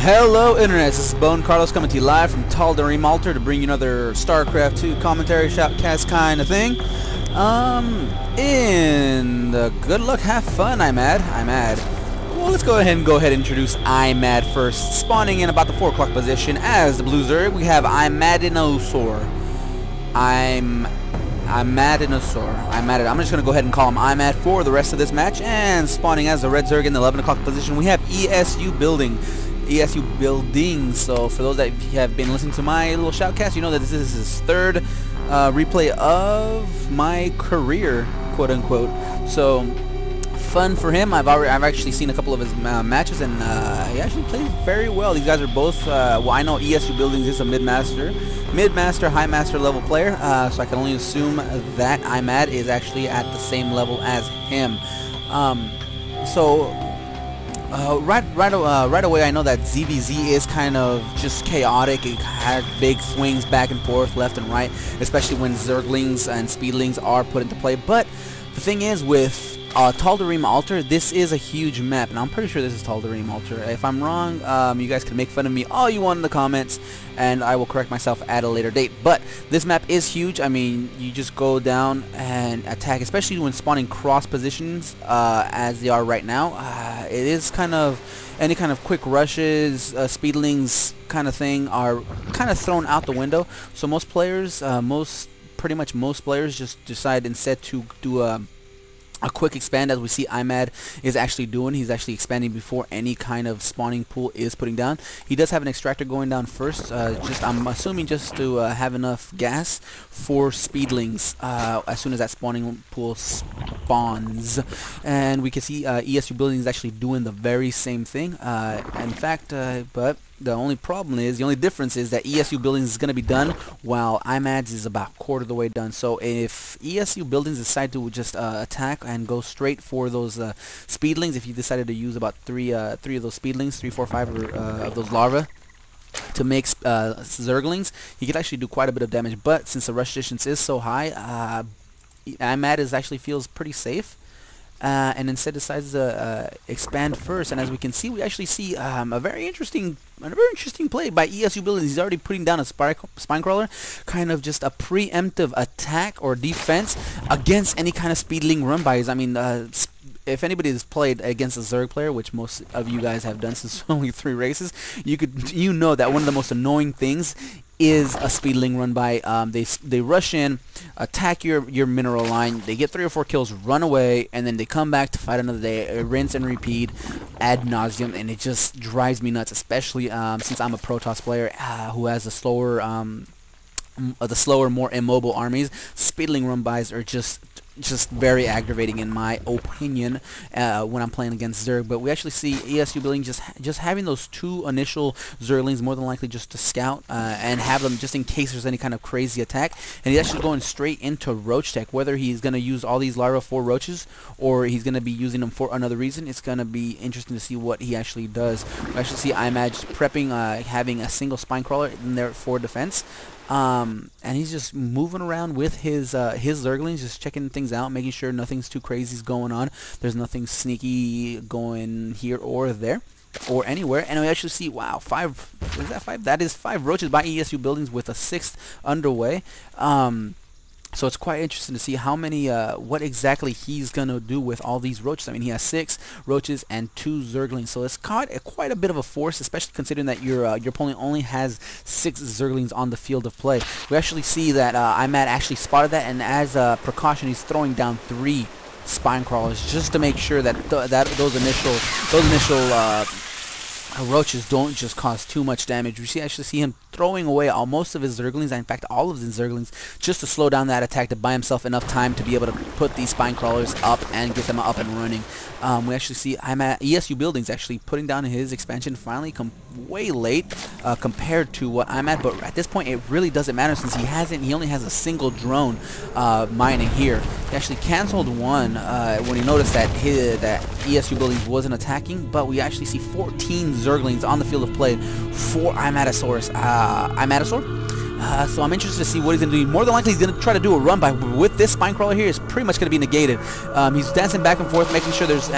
Hello Internet, this is BoneCarlos coming to you live from Tal'Darim Altar to bring you another StarCraft 2 commentary, shoutcast kind of thing. In the good luck, have fun, IMAD. Well, let's go ahead and introduce IMAD first. Spawning in about the 4 o'clock position as the Blue Zerg, we have IMADASAUR. I'm just going to go ahead and call him IMAD for the rest of this match. And spawning as the Red Zerg in the 11 o'clock position, we have eSuBuildings. So for those that have been listening to my little shoutcast, you know that this is his third replay of my career, quote unquote. So fun for him. I've actually seen a couple of his matches, and he actually plays very well. These guys are both well, I know eSuBuildings is a mid-master, high master level player, so I can only assume that IMAD is actually at the same level as him. Right away, I know that ZVZ is kind of just chaotic. It has big swings back and forth, left and right, especially when Zerglings and Speedlings are put into play. But the thing is, with Tal'Darim Altar, this is a huge map, and I'm pretty sure this is Tal'Darim Altar. If I'm wrong, you guys can make fun of me all you want in the comments, and I will correct myself at a later date. But this map is huge. I mean, you just go down and attack, especially when spawning cross positions as they are right now. It is kind of any kind of quick rushes, speedlings kind of thing are kind of thrown out the window. So most players, pretty much most players just decide instead to do a quick expand, as we see IMAD is actually doing. He's actually expanding before any kind of spawning pool is putting down. He does have an extractor going down first, I'm assuming just to have enough gas for speedlings as soon as that spawning pool spawns. And we can see eSuBuildings is actually doing the very same thing. In fact, but the only difference is that eSuBuildings is going to be done while IMAD's is about quarter of the way done. So if eSuBuildings decide to just attack and go straight for those speedlings, if you decided to use about three of those speedlings, 3, 4, 5 of those larvae to make Zerglings, he could actually do quite a bit of damage. But since the rush distance is so high, IMAD actually feels pretty safe. And instead decides to expand first, and as we can see, we actually see a very interesting play by eSuBuildings. He's already putting down a spine crawler, kind of just a preemptive attack or defense against any kind of speedling run-bys. I mean, if anybody has played against a Zerg player, which most of you guys have done since only 3 races, you know that one of the most annoying things is a speedling run by. They rush in, attack your mineral line, they get 3 or 4 kills, run away, and then they come back to fight another day, rinse and repeat ad nauseum, and it just drives me nuts, especially since I'm a Protoss player who has a slower, more immobile armies. Speedling run bys are just very aggravating in my opinion when I'm playing against Zerg. But we actually see eSuBuildings just having those 2 initial Zerglings, more than likely just to scout and have them just in case there's any kind of crazy attack. And he's actually going straight into Roach Tech. Whether he's going to use all these larvae for roaches or he's going to be using them for another reason, it's going to be interesting to see what he actually does. We actually see IMAD just prepping, having a single spine crawler in there for defense. And he's just moving around with his Zerglings, just checking things out, making sure nothing's too crazy is going on. There's nothing sneaky going here or there or anywhere. And we actually see, wow, 5, is that 5? That is 5 roaches by eSuBuildings with a 6th underway. So it's quite interesting to see how many, what exactly he's gonna do with all these roaches. I mean, he has 6 roaches and 2 Zerglings, so it's quite a bit of a force, especially considering that your opponent only has 6 Zerglings on the field of play. We actually see that IMAD actually spotted that, and as a precaution, he's throwing down 3 spine crawlers just to make sure that those initial roaches don't just cause too much damage. We actually see him throwing away most of his Zerglings, in fact all of his Zerglings, just to slow down that attack, to buy himself enough time to be able to put these spine crawlers up and get them up and running. We actually see eSuBuildings actually putting down his expansion finally way late compared to what I'm at, but at this point it really doesn't matter since he only has a single drone mining here. He actually canceled one when he noticed that eSuBuildings wasn't attacking, but we actually see 14 Zerglings on the field of play for IMADASAUR. So I'm interested to see what he's going to do. More than likely, he's going to try to do a run by. With this spine crawler here, is pretty much going to be negated. He's dancing back and forth, making sure just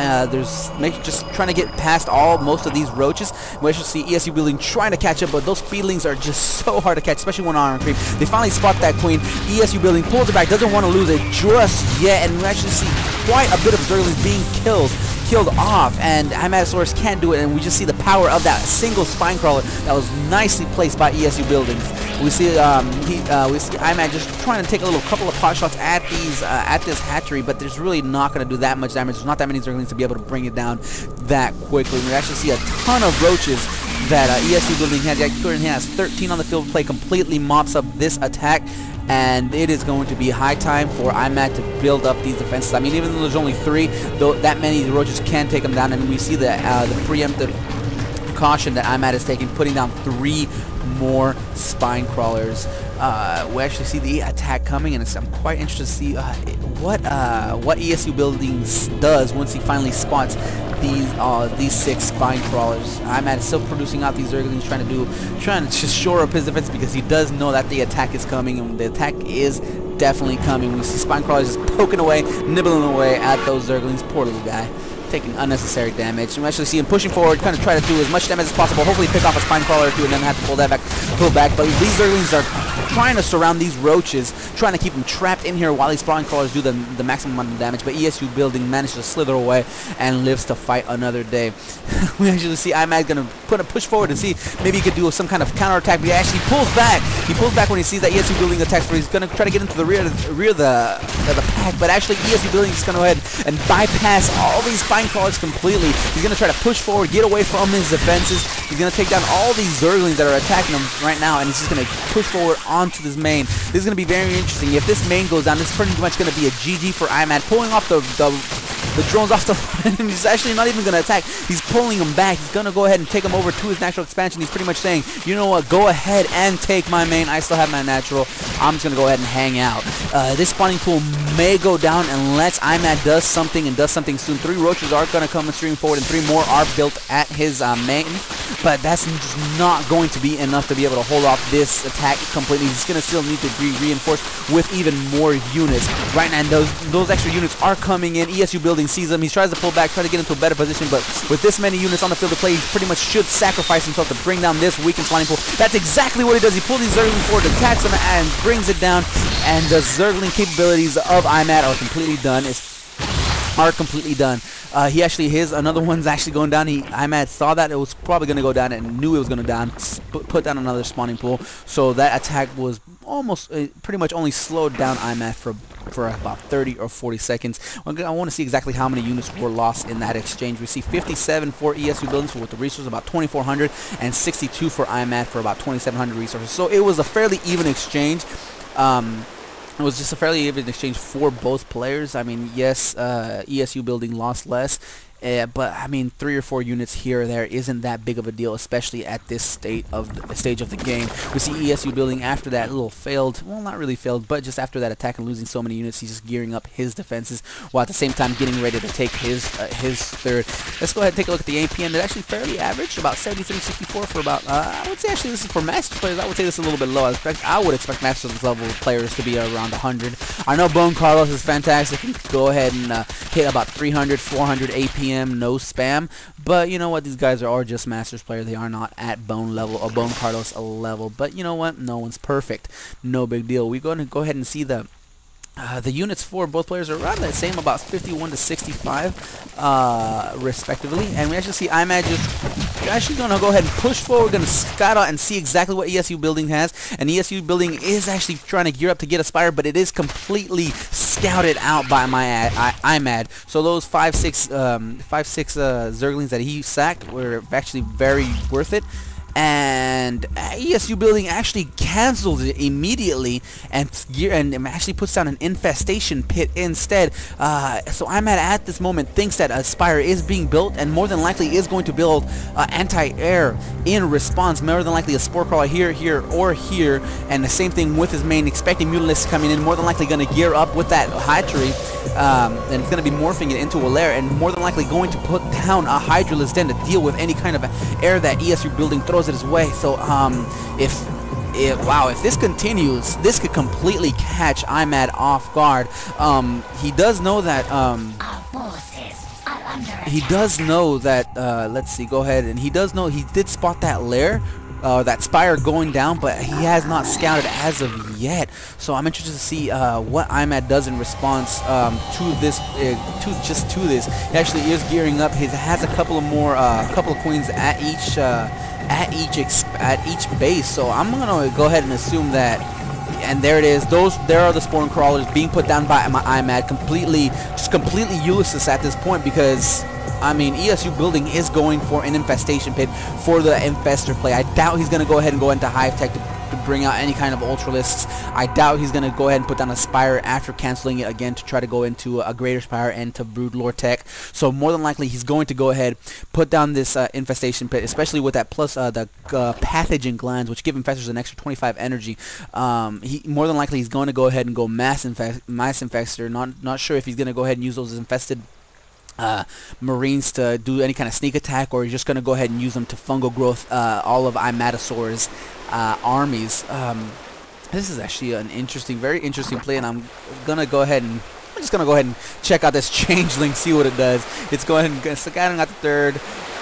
trying to get past most of these roaches. We actually see eSuBuilding trying to catch up, but those speedlings are just so hard to catch, especially when on creep. They finally spot that queen. eSuBuilding pulls it back, doesn't want to lose it just yet, and we actually see quite a bit of Zerglings being killed off, and IMADASAUR can't do it, and we just see the power of that single spine crawler that was nicely placed by eSuBuildings. We see IMAD just trying to take a couple of pot shots at this hatchery, but there's really not going to do that much damage. There's not that many Zerglings to be able to bring it down that quickly. We actually see a ton of roaches that eSuBuilding has. He has 13 on the field of play, completely mops up this attack. And it is going to be high time for IMAD to build up these defenses. I mean, even though there's only 3, though that many roaches can take them down, and we see the preemptive caution that IMAD is taking, putting down 3 more spine crawlers. We actually see the attack coming, and I'm quite interested to see what eSuBuildings does once he finally spots these 6 spine crawlers. IMAD is still producing out these Zerglings, trying to just shore up his defense, because he does know that the attack is coming, and the attack is definitely coming. We see spine crawlers just poking away, nibbling away at those Zerglings. Poor little guy, taking unnecessary damage. And we actually see him pushing forward, kind of try to do as much damage as possible, hopefully pick off a spine crawler or 2, and then have to pull back. But these Zerglings are trying to surround these roaches, trying to keep them trapped in here while these spine crawlers do the maximum amount of damage. But eSuBuilding managed to slither away and lives to fight another day. We actually see IMAD going to push forward and see maybe he could do some kind of counterattack, but he actually pulls back. He pulls back when he sees that eSuBuilding attacks, where he's going to try to get into the rear of the pack. But actually eSuBuilding is going to go ahead and bypass all these spine crawlers completely. He's going to try to push forward, get away from his defenses. He's going to take down all these Zerglings that are attacking him right now, and he's just going to push forward onto this main. This is going to be very interesting. If this main goes down, this is pretty much going to be a GG for IMAD, pulling off the drones off the line, and he's actually not even going to attack. He's pulling them back. He's going to go ahead and take them over to his natural expansion. He's pretty much saying, you know what, go ahead and take my main. I still have my natural. I'm just going to go ahead and hang out. This spawning pool may go down unless IMAD does something, and does something soon. 3 roaches are going to come and stream forward, and 3 more are built at his main. But that's just not going to be enough to be able to hold off this attack completely. He's going to still need to be reinforced with even more units. Right now, those extra units are coming in. eSuBuilding sees them. He tries to pull back, try to get into a better position, but with this many units on the field of play, he pretty much should sacrifice himself to bring down this weakened spawning pool. That's exactly what he does. He pulls these Zerglings forward, attacks them, and brings it down. And the Zergling capabilities of IMAD are completely done. He actually, another one's actually going down. IMAD saw that it was probably going to go down and knew it was going to down, put down another spawning pool. So that attack was almost, pretty much only slowed down IMAD for about 30 or 40 seconds. I want to see exactly how many units were lost in that exchange. We see 57 for eSuBuildings with the resources, about 2,400, and 62 for IMAD for about 2,700 resources. So it was a fairly even exchange. It was just a fairly even exchange for both players. I mean, yes, eSuBuilding lost less, but I mean, 3 or 4 units here or there isn't that big of a deal, especially at this stage of the game. We see eSuBuilding after that little failed, well, not really failed, but just after that attack and losing so many units, he's just gearing up his defenses while at the same time getting ready to take his third. Let's go ahead and take a look at the APM. It's actually fairly average, about 73-64 for about, I would say actually this is for Masters players. I would say this is a little bit low. I would expect Masters level players to be around 100. I know BoneCarlos is fantastic. He can go ahead and hit about 300, 400 APM. No spam, but you know what, these guys are just Masters players. They are not at Bone level or BoneCarlos level, but you know what, no one's perfect, no big deal. We're going to go ahead and see the units for both players are around the same, about 51 to 65 respectively, and we actually see IMAD just actually going to go ahead and push forward. We're going to scout out and see exactly what eSuBuilding has, and eSuBuilding is actually trying to gear up to get a Spire, but it is completely scouted out by IMAD. So those 5-6 Zerglings that he sacked were actually very worth it. And eSuBuilding actually cancels it immediately and actually puts down an infestation pit instead. So IMAD at this moment thinks that a Spire is being built, and more than likely is going to build anti-air in response. More than likely a Spore Crawler here, or here, and the same thing with his main, expecting Mutalisks coming in, more than likely going to gear up with that hatchery, and it's going to be morphing it into a lair, and more than likely going to put down a Hydralisk Den to deal with any kind of air that eSuBuilding throws it his way. So if wow, if this continues, this could completely catch IMAD off guard. He does know that let's see, go ahead, and he does know, he did spot that lair, that spire going down, but he has not scouted as of yet. So I'm interested to see what IMAD does in response to this. To this, he actually is gearing up. He has a couple of queens at each base. So I'm gonna go ahead and assume that. And there it is. There are the spawn crawlers being put down by my IMAD, completely useless at this point, because I mean, eSuBuilding is going for an infestation pit for the infestor play. I doubt he's going to go ahead and go into hive tech to bring out any kind of ultralisks. I doubt he's going to go ahead and put down a spire after canceling it again to try to go into a greater spire and to brood lore tech. So more than likely he's going to go ahead, put down this infestation pit, especially with that plus the pathogen glands, which give infestors an extra 25 energy. More than likely he's going to go ahead and go mass infestor. Not sure if he's going to go ahead and use those infested Marines to do any kind of sneak attack, or you're just going to go ahead and use them to fungal growth all of IMADASAUR's armies. This is actually an very interesting play, and I'm just gonna go ahead and check out this changeling, see what it does. It's going and scouting out the third,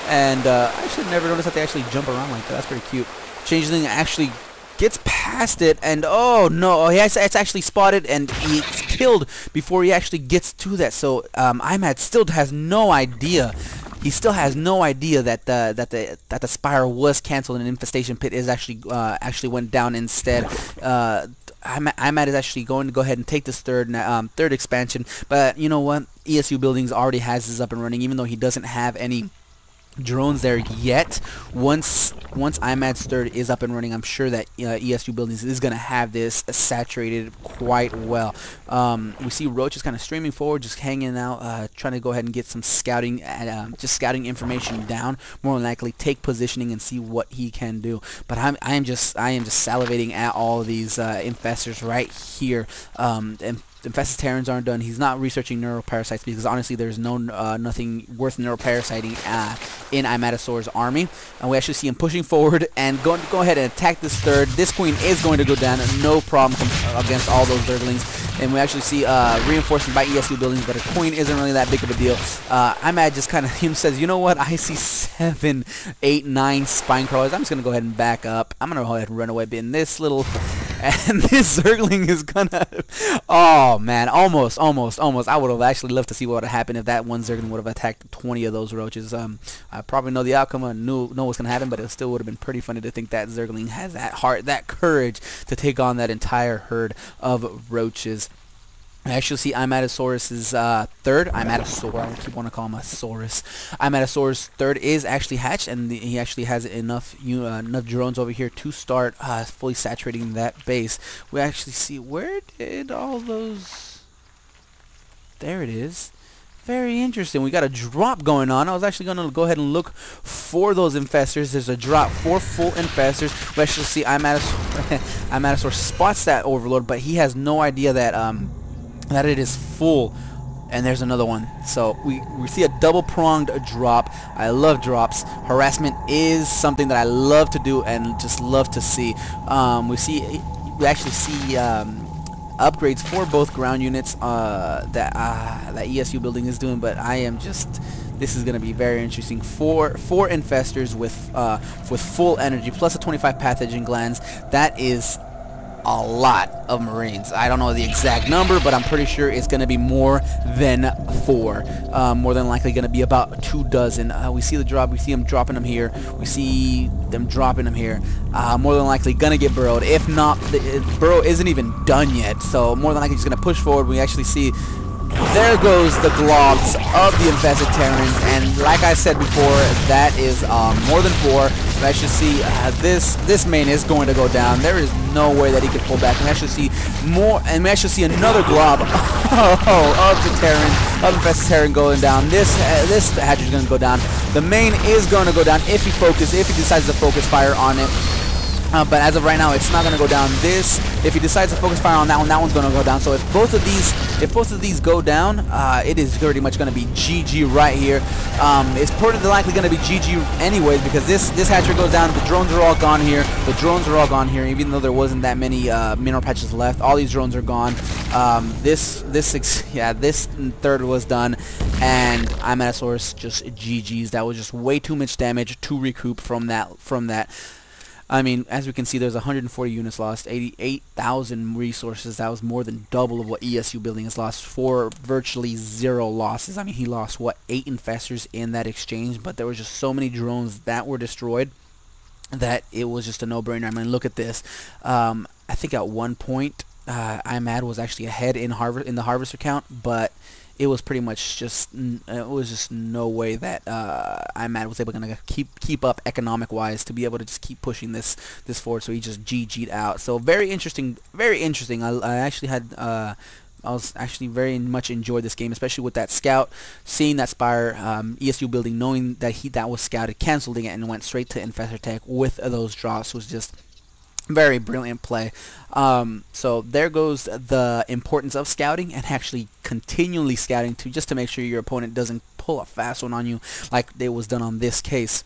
and I should never notice that they actually jump around like that. That's pretty cute. Changeling actually gets past it, and oh no, it's actually spotted, and he's killed before he actually gets to that. So IMAD still has no idea. He still has no idea that the spire was canceled and an infestation pit is actually went down instead. IMAD is actually going to go ahead and take this third expansion, but you know what? eSuBuildings already has this up and running, even though he doesn't have any drones there yet. Once IMAD's third is up and running, I'm sure that eSuBuildings is going to have this saturated quite well. We see Roach is kind of streaming forward, just hanging out, trying to go ahead and get some scouting, just scouting information down. More than likely take positioning and see what he can do. But I am just salivating at all of these infestors right here. And infested Terrans aren't done. He's not researching neuroparasites because honestly there's nothing worth neuroparasiting in IMADASAUR's army. And we actually see him pushing forward and go ahead and attack this third. This queen is going to go down, no problem against all those zerglings. And we actually see reinforcement by eSuBuildings, but a queen isn't really that big of a deal. IMAD just kind of says, you know what, I see 7, 8, 9 spine crawlers. I'm just going to go ahead and back up. I'm going to go ahead and run away, but in this little... And this zergling is gonna... Oh, man. Almost. I would have actually loved to see what would have happened if that one zergling would have attacked 20 of those roaches. I probably know the outcome. I know what's going to happen, but it still would have been pretty funny to think that zergling has that heart, that courage to take on that entire herd of roaches. I actually see IMADASAUR's third. IMADASAUR, I keep wanting to call him a Saurus. IMADASAUR's third is actually hatched, and he actually has enough drones over here to start fully saturating that base. We actually see, where did all those... There it is. Very interesting. We got a drop going on. I was actually going to go ahead and look for those infestors. There's a drop for full infestors. We actually see IMADASAUR spots that overload, but he has no idea that it is full. And there's another one. So we see a double-pronged drop. I love drops. Harassment is something that I love to do and just love to see. We actually see upgrades for both ground units that eSuBuilding is doing, but this is going to be very interesting. Four infestors with full energy plus a 25 pathogen glands. That is a lot of Marines. I don't know the exact number, but I'm pretty sure it's going to be more than 4. More than likely going to be about 24. We see the drop. We see them dropping them here. We see them dropping them here. More than likely going to get burrowed. If not, the burrow isn't even done yet. So more than likely just going to push forward. We actually see... There goes the globs of the infested Terrans, and like I said before, that is more than 4. We actually see this main is going to go down. There is no way that he could pull back. We actually see more, and we actually see another glob of the Terran, of infested Terran going down. This hatcher is going to go down. The main is going to go down if he decides to focus fire on it. But as of right now, it's not going to go down. This, if he decides to focus fire on that one, that one's going to go down. So if both of these go down, it is pretty much going to be GG right here. It's pretty likely going to be GG anyways, because this hatchery goes down. The drones are all gone here. The drones are all gone here, even though there wasn't that many mineral patches left. All these drones are gone. This third was done, and IMADASAUR just GG's. That was just way too much damage to recoup from that. I mean, as we can see, there's 140 units lost, 88,000 resources. That was more than double of what eSuBuildings lost for virtually 0 losses. I mean, he lost, what, 8 infestors in that exchange, but there was just so many drones that were destroyed that it was just a no-brainer. I mean, look at this. I think at one point, IMAD was actually ahead in the harvester count, but it was pretty much just no way that IMAD was able to keep up economic wise to be able to just keep pushing this forward. So he just GG'd out. So very interesting, very interesting. I was actually very much enjoyed this game, especially with that scout, seeing that Spire eSuBuilding, knowing that was scouted, canceling it, and went straight to Infestor Tech with those drops was just very brilliant play. So there goes the importance of scouting and actually continually scouting just to make sure your opponent doesn't pull a fast one on you like it was done on this case.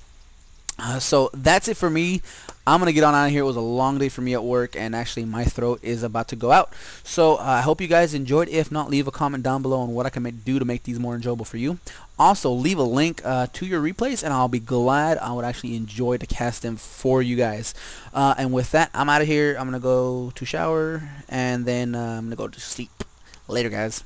So that's it for me. I'm gonna get on out of here. It was a long day for me at work, and actually my throat is about to go out. So I hope you guys enjoyed. If not, leave a comment down below on what I can do to make these more enjoyable for you. Also, leave a link to your replays, and I'll be glad. I would actually enjoy to cast them for you guys. And with that, I'm out of here. I'm gonna go to shower, and then I'm gonna go to sleep. Later, guys.